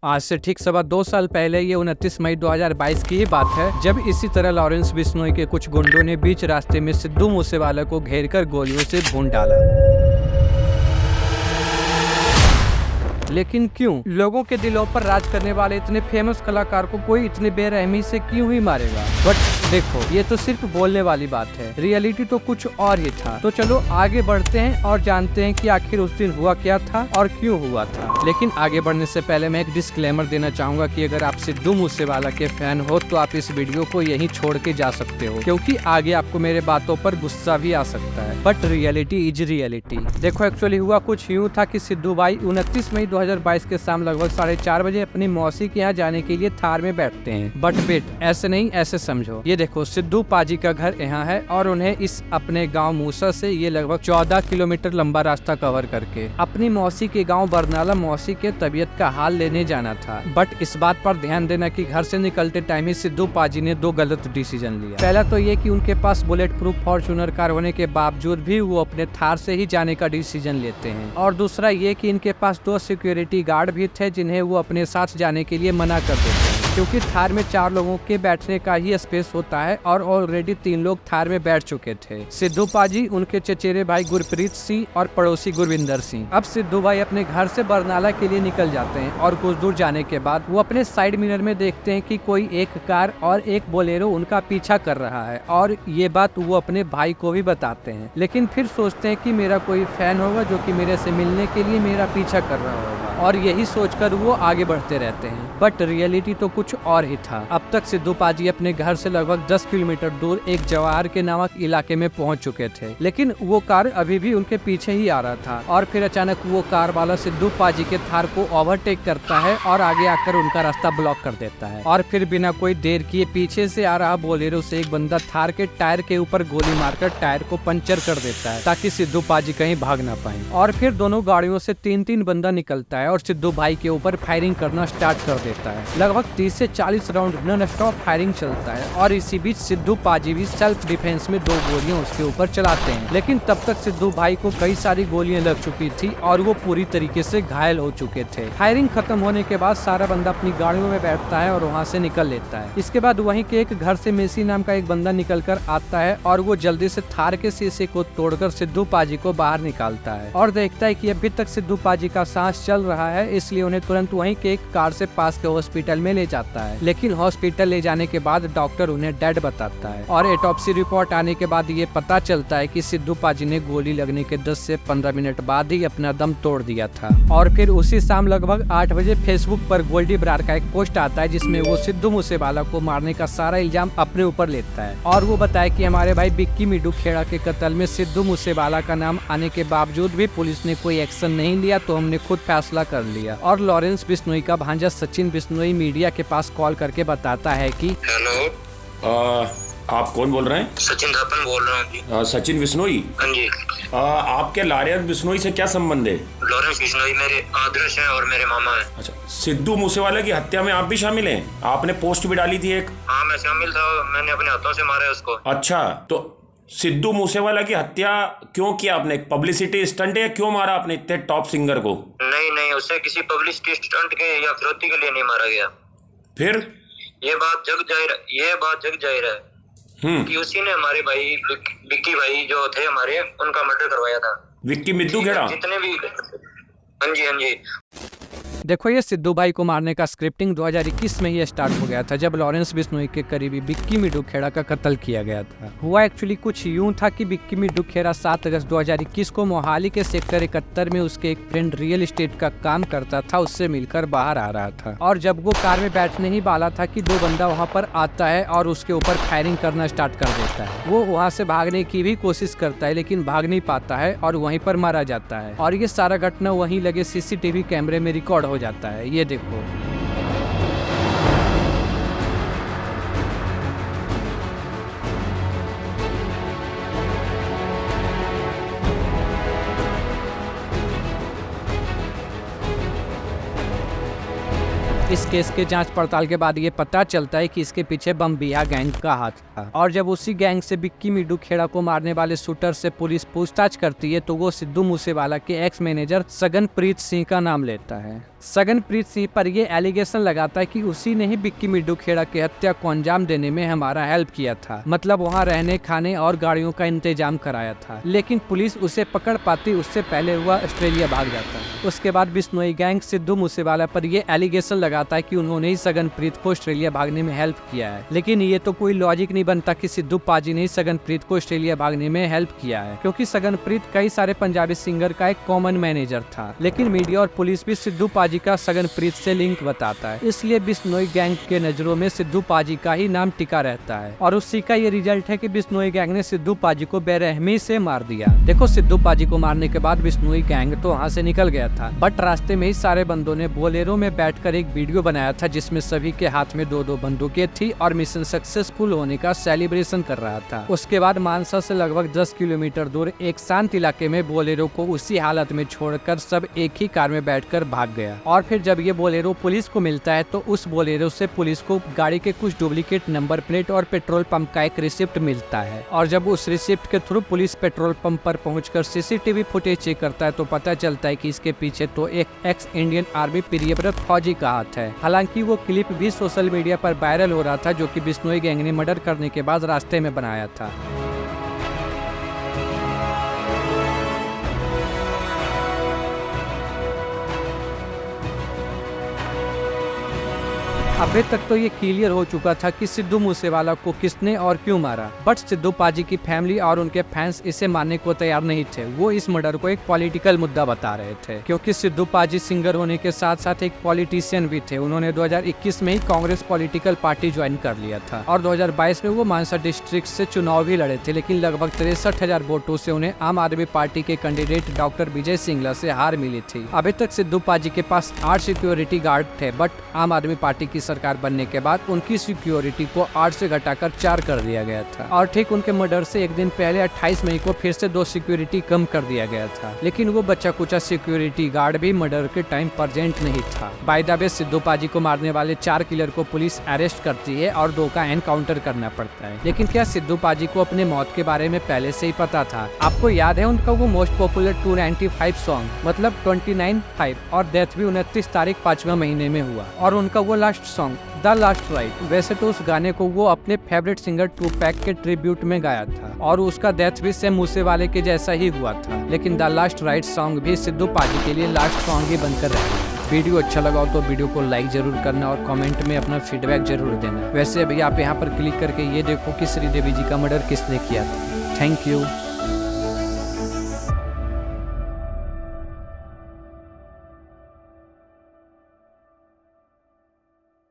आज से ठीक 2.25 साल पहले ये 29 मई 2022 की ही बात है, जब इसी तरह लॉरेंस बिश्नोई के कुछ गुंडों ने बीच रास्ते में सिद्धू मूसेवाला को घेरकर गोलियों से भून डाला। लेकिन क्यों लोगों के दिलों पर राज करने वाले इतने फेमस कलाकार को कोई इतनी बेरहमी से क्यों ही मारेगा? बट देखो, ये तो सिर्फ बोलने वाली बात है, रियलिटी तो कुछ और ही था। तो चलो आगे बढ़ते हैं और जानते हैं कि आखिर उस दिन हुआ क्या था और क्यों हुआ था। लेकिन आगे बढ़ने से पहले मैं एक डिस्क्लेमर देना चाहूंगा कि अगर आप सिद्धू मूसेवाला के फैन हो तो आप इस वीडियो को यहीं छोड़ के जा सकते हो, क्योंकि आगे आपको मेरे बातों पर गुस्सा भी आ सकता है। But reality is reality. देखो, एक्चुअली हुआ कुछ यूँ था कि सिद्धू भाई 29 मई 2022 के शाम लगभग 4:30 बजे अपनी मौसी के यहाँ जाने के लिए थार में बैठते हैं। बट वेट, ऐसे नहीं, ऐसे समझो। ये देखो, सिद्धू पाजी का घर यहाँ है और उन्हें इस अपने गांव मूसा से ये लगभग 14 किलोमीटर लंबा रास्ता कवर करके अपनी मौसी के गांव बरनाला मौसी के तबीयत का हाल लेने जाना था। बट इस बात पर ध्यान देना कि घर से निकलते टाइम ही सिद्धू पाजी ने 2 गलत डिसीजन लिया। पहला तो ये कि उनके पास बुलेट प्रूफ फॉर्च्यूनर कार होने के बावजूद भी वो अपने थार से ही जाने का डिसीजन लेते हैं। और दूसरा ये कि इनके पास 2 सिक्योरिटी गार्ड भी थे जिन्हें वो अपने साथ जाने के लिए मना कर देते हैं, क्योंकि थार में 4 लोगों के बैठने का ही स्पेस होता है और ऑलरेडी 3 लोग थार में बैठ चुके थे, सिद्धू पाजी, उनके चचेरे भाई गुरप्रीत सिंह और पड़ोसी गुरविंदर सिंह। अब सिद्धू भाई अपने घर से बरनाला के लिए निकल जाते हैं और कुछ दूर जाने के बाद वो अपने साइड मिरर में देखते हैं कि कोई एक कार और एक बोलेरो उनका पीछा कर रहा है, और ये बात वो अपने भाई को भी बताते हैं। लेकिन फिर सोचते हैं कि मेरा कोई फैन होगा जो कि मेरे से मिलने के लिए मेरा पीछा कर रहा होगा, और यही सोचकर वो आगे बढ़ते रहते हैं। बट रियलिटी तो कुछ और ही था। अब तक सिद्धू पाजी अपने घर से लगभग 10 किलोमीटर दूर एक जवाहर के नामक इलाके में पहुंच चुके थे, लेकिन वो कार अभी भी उनके पीछे ही आ रहा था। और फिर अचानक वो कार वाला सिद्धू पाजी के थार को ओवरटेक करता है और आगे आकर उनका रास्ता ब्लॉक कर देता है। और फिर बिना कोई देर किए पीछे से आ रहा बोलेरो से एक बंदा थार के टायर के ऊपर गोली मारकर टायर को पंचर कर देता है, ताकि सिद्धू पाजी कहीं भाग ना पाए। और फिर दोनों गाड़ियों से 3-3 बंदा निकलता है और सिद्धू भाई के ऊपर फायरिंग करना स्टार्ट कर देता है। लगभग 30 से 40 राउंड नॉन स्टॉप फायरिंग चलता है, और इसी बीच सिद्धू पाजी भी सेल्फ डिफेंस में 2 गोलियां उसके ऊपर चलाते हैं। लेकिन तब तक सिद्धू भाई को कई सारी गोलियां लग चुकी थी और वो पूरी तरीके से घायल हो चुके थे। फायरिंग खत्म होने के बाद सारा बंदा अपनी गाड़ियों में बैठता है और वहाँ से निकल लेता है। इसके बाद वहीं के एक घर से मेसी नाम का एक बंदा निकल कर आता है और वो जल्दी से थार के शीशे को तोड़कर सिद्धू पाजी को बाहर निकालता है और देखता है कि अभी तक सिद्धू पाजी का सांस चल रहा है, इसलिए उन्हें तुरंत वहीं के एक कार से पास के हॉस्पिटल में ले जाता है। लेकिन हॉस्पिटल ले जाने के बाद डॉक्टर उन्हें डेड बताता है, और ऑटोप्सी रिपोर्ट आने के बाद ये पता चलता है कि सिद्धू पाजी ने गोली लगने के 10 से 15 मिनट बाद ही अपना दम तोड़ दिया था। और फिर उसी शाम लगभग 8 बजे फेसबुक पर गोल्डी बरार का एक पोस्ट आता है, जिसमें वो सिद्धू मूसेवाला को मारने का सारा इल्जाम अपने ऊपर लेता है और वो बताया कि हमारे भाई बिक्की मिड्डू खेड़ा के कत्ल में सिद्धू मूसेवाला का नाम आने के बावजूद भी पुलिस ने कोई एक्शन नहीं लिया, तो हमने खुद फैसला कर लिया। और लॉरेंस बिश्नोई का भांजा सचिन बिश्नोई मीडिया के पास कॉल करके बताता है कि हेलो, आप कौन बोल रहे हैं? सचिन थापन बोल रहा हूँ जी। सचिन बिश्नोई? हाँ जी। आपके लॉरेंस बिश्नोई से क्या संबंध है? लॉरेंस बिश्नोई मेरे आदर्श हैं और मेरे मामा हैं। अच्छा, सिद्धू मूसेवाला की हत्या में आप भी शामिल हैं? आपने पोस्ट भी डाली थी एक। हाँ, मैं शामिल था, मैंने अपने हाथों से मारा है उसको। अच्छा, तो सिद्धू मूसेवाला की हत्या क्यों किया आपने? पब्लिसिटी स्टंट है? क्यों मारा आपने इतने टॉप सिंगर को? नहीं, उसे किसी पब्लिसिटी स्टंट के या फिरौती के लिए नहीं मारा गया। फिर ये बात जग जाहिर है कि उसी ने हमारे भाई बिक्की भाई जो थे हमारे, उनका मर्डर करवाया था। विक्की मिड्डू खेड़ा? जितने भी, हाँ जी। देखो, ये सिद्धू भाई को मारने का स्क्रिप्टिंग 2021 में ही स्टार्ट हो गया था, जब लॉरेंस बिश्नोई के करीबी बिक्की मिड्डू खेड़ा का कत्ल किया गया था। हुआ एक्चुअली कुछ यूं था कि बिक्की मिड्डू खेड़ा 7 अगस्त 2021 को मोहाली के सेक्टर 71 में उसके एक फ्रेंड रियल एस्टेट का काम करता था, उससे मिलकर बाहर आ रहा था। और जब वो कार में बैठने ही वाला था कि 2 बंदा वहाँ पर आता है और उसके ऊपर फायरिंग करना स्टार्ट कर देता है। वो वहाँ से भागने की भी कोशिश करता है, लेकिन भाग नहीं पाता है और वहीं पर मारा जाता है। और ये सारा घटना वहीं लगे CCTV कैमरे में रिकॉर्ड हो जाता है। ये देखो, इस केस के जांच पड़ताल के बाद ये पता चलता है कि इसके पीछे बम्बिया गैंग का हाथ था। और जब उसी गैंग से बिक्की मिड्डू खेड़ा को मारने वाले शूटर से पुलिस पूछताछ करती है, तो वो सिद्धू मूसेवाला के एक्स मैनेजर सगनप्रीत सिंह का नाम लेता है। सगनप्रीत सिंह पर ये एलिगेशन लगाता है कि उसी ने ही बिक्की मिड्डू खेड़ा की हत्या को अंजाम देने में हमारा हेल्प किया था, मतलब वहाँ रहने खाने और गाड़ियों का इंतजाम कराया था। लेकिन पुलिस उसे पकड़ पाती उससे पहले वह ऑस्ट्रेलिया भाग जाता। उसके बाद बिश्नोई गैंग सिद्धू मूसेवाला पर ये एलिगेशन लगाता है कि उन्होंने ही सगनप्रीत को ऑस्ट्रेलिया भागने में हेल्प किया है। लेकिन ये तो कोई लॉजिक नहीं बनता कि सिद्धू पाजी ने ही सगनप्रीत को ऑस्ट्रेलिया भागने में हेल्प किया है, क्योंकि सगनप्रीत कई सारे पंजाबी सिंगर का एक कॉमन मैनेजर था। लेकिन मीडिया और पुलिस भी सिद्धू पाजी का सगनप्रीत से लिंक बताता है, इसलिए बिश्नोई गैंग के नजरों में सिद्धू पाजी का ही नाम टिका रहता है। और उसी का ये रिजल्ट है कि बिश्नोई गैंग ने सिद्धू पाजी को बेरहमी से मार दिया। देखो, सिद्धू पाजी को मारने के बाद बिश्नोई गैंग तो वहाँ से निकल गया था, बट रास्ते में ही सारे बंदों ने बोलेरो में बैठकर एक वीडियो बनाया था जिसमें सभी के हाथ में 2-2 बंदूकें थी और मिशन सक्सेसफुल होने का सेलिब्रेशन कर रहा था। उसके बाद मानसा से लगभग 10 किलोमीटर दूर एक शांत इलाके में बोलेरो को उसी हालत में छोड़कर सब एक ही कार में बैठकर भाग गया। और फिर जब ये बोलेरो पुलिस को मिलता है तो उस बोलेरो से पुलिस को गाड़ी के कुछ डुप्लीकेट नंबर प्लेट और पेट्रोल पंप का एक रिसिप्ट मिलता है। और जब उस रिसिप्ट के थ्रू पुलिस पेट्रोल पंप पर पहुंचकर सीसीटीवी फुटेज चेक करता है तो पता चलता है कि इसके पीछे तो एक एक्स इंडियन आर्मी प्रियव्रत फौजी का हाथ है। हालांकि वो क्लिप भी सोशल मीडिया पर वायरल हो रहा था, जो कि बिश्नोई गैंग ने मर्डर करने के बाद रास्ते में बनाया था। अभी तक तो ये क्लियर हो चुका था कि सिद्धू मूसेवाला को किसने और क्यों मारा, बट सिद्धू पाजी की फैमिली और उनके फैंस इसे मानने को तैयार नहीं थे। वो इस मर्डर को एक पॉलिटिकल मुद्दा बता रहे थे, क्योंकि सिद्धू पाजी सिंगर होने के साथ साथ एक पॉलिटिशियन भी थे। उन्होंने 2021 में ही कांग्रेस पॉलिटिकल पार्टी ज्वाइन कर लिया था और 2022 में वो मानसा डिस्ट्रिक्ट से चुनाव भी लड़े थे, लेकिन लगभग 63,000 वोटों से उन्हें आम आदमी पार्टी के कैंडिडेट डॉक्टर विजय सिंगला से हार मिली थी। अभी तक सिद्धू पाजी के पास 8 सिक्योरिटी गार्ड थे, बट आम आदमी पार्टी की सरकार बनने के बाद उनकी सिक्योरिटी को 8 से घटाकर 4 कर दिया गया था। और ठीक उनके मर्डर से एक दिन पहले 28 मई को फिर से 2 सिक्योरिटी कम कर दिया गया था। लेकिन वो बच्चा कुचा सिक्योरिटी गार्ड भी मर्डर के टाइम प्रेजेंट नहीं था। By the way, Sidhu paaji को मारने वाले 4 किलर को पुलिस अरेस्ट करती है और 2 का एनकाउंटर करना पड़ता है। लेकिन क्या सिद्धू पाजी को अपने मौत के बारे में पहले से ही पता था? आपको याद है उनका वो मोस्ट पॉपुलर 295 सॉन्ग, मतलब 29/5, और डेथ भी 29 तारीख 5वें महीने में हुआ। और उनका वो last song the last ride, वैसे तो उस गाने को वो अपने फेवरेट सिंगर टूपैक के ट्रिब्यूट में गाया था और उसका डेथ भी सेम मूसेवाले के जैसा ही हुआ था। लेकिन द लास्ट राइड सॉन्ग भी सिद्धू पाजी के लिए लास्ट सॉन्ग ही बनकर रहा। वीडियो अच्छा लगा हो तो वीडियो को लाइक जरूर करना और कमेंट में अपना फीडबैक जरूर देना। वैसे अभी आप यहाँ पर क्लिक करके ये देखो कि श्रीदेवी जी का मर्डर किसने किया था। Thank you.